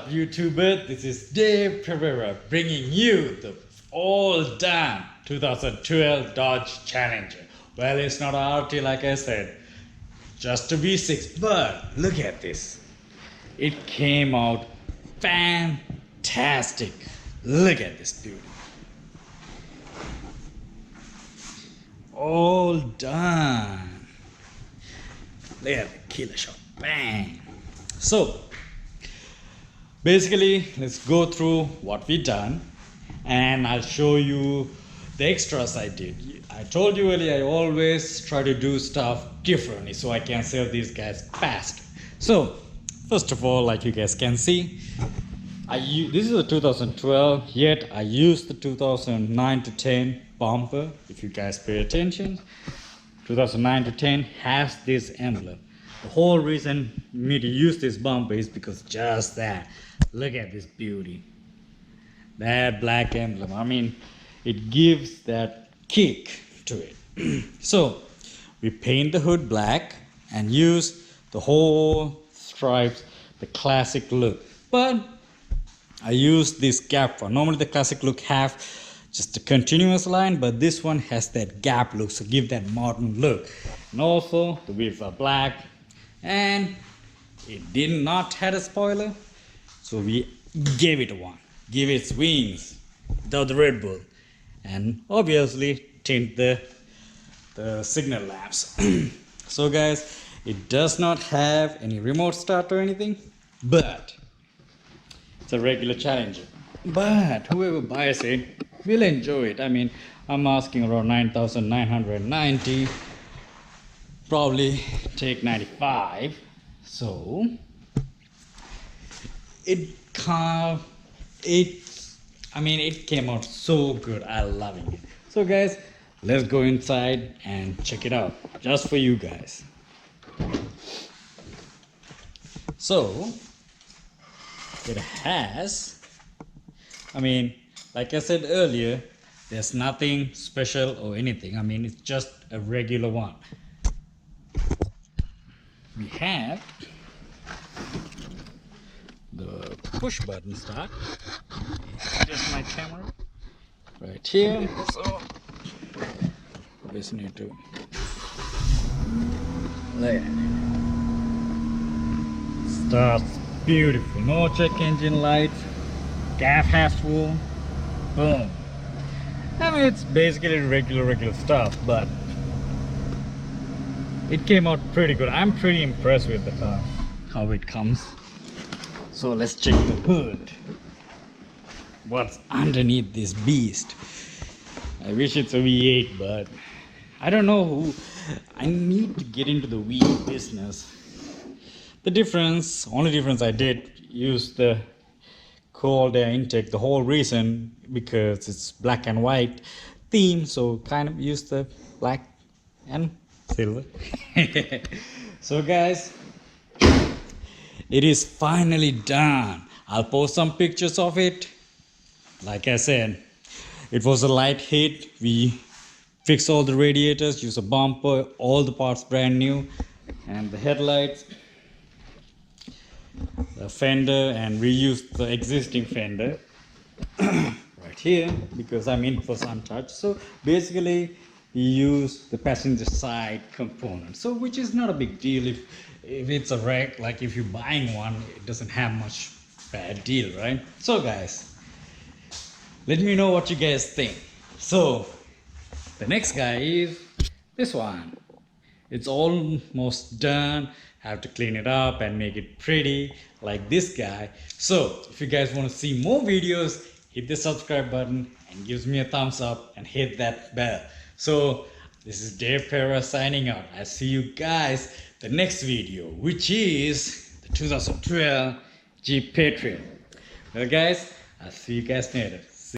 YouTuber? This is Dave Pereira bringing you the all done 2012 Dodge Challenger. Well, it's not a RT like I said, just a V6, but look at this. It came out fantastic. Look at this beauty. All done. Look at the killer shot. Bang. So basically, let's go through what we done and I'll show you the extras I did. I told you earlier, I always try to do stuff differently so I can sell these guys fast. So first of all, like you guys can see, this is a 2012, yet I used the 2009 to 10 bumper. If you guys pay attention, 2009 to 10 has this emblem. The whole reason me to use this bumper is because just that. Look at this beauty. That black emblem. I mean, it gives that kick to it. So we paint the hood black and use the whole stripes, the classic look. But I use this gap one. Normally the classic look have just a continuous line, but this one has that gap look, so give that modern look. And also the wheels are black, and it did not have a spoiler, so we gave it one, give it wings without the Red Bull, and obviously tint the signal lamps. So guys, it does not have any remote start or anything, but it's a regular Challenger. But whoever buys it will enjoy it. I mean, I'm asking around 9,990, probably take 95. So it came out so good. I'm loving it. So guys, let's go inside and check it out just for you guys. So it has, like I said earlier, there's nothing special or anything. It's just a regular one. We have the push button start. Just my camera right here. So just need to look at it. Starts beautiful. No check engine lights. Gas has full. Boom. It's basically regular stuff, but it came out pretty good. I'm pretty impressed with the car, how it comes. So let's check the hood. What's underneath this beast? I wish it's a V8, but I don't know who. I need to get into the V8 business. Only difference I did use the cold air intake. The whole reason because it's black and white theme, so kind of use the black and silver. So guys, it is finally done. I'll post some pictures of it. Like I said, it was a light hit. We fixed all the radiators, use a bumper, all the parts brand new, and the headlights, the fender, and reused the existing fender right here because I'm in for some touch. So basically we use the passenger side component, so which is not a big deal. If it's a wreck, like if you're buying one, it doesn't have much bad deal, right? So guys, let me know what you guys think. So the next guy is this one. It's almost done. Have to clean it up and make it pretty like this guy. So if you guys want to see more videos, hit the subscribe button and gives me a thumbs up and hit that bell. So this is Dave Pereira signing out. I'll see you guys the next video, which is the 2012 Jeep Patriot. Well guys, I'll see you guys later.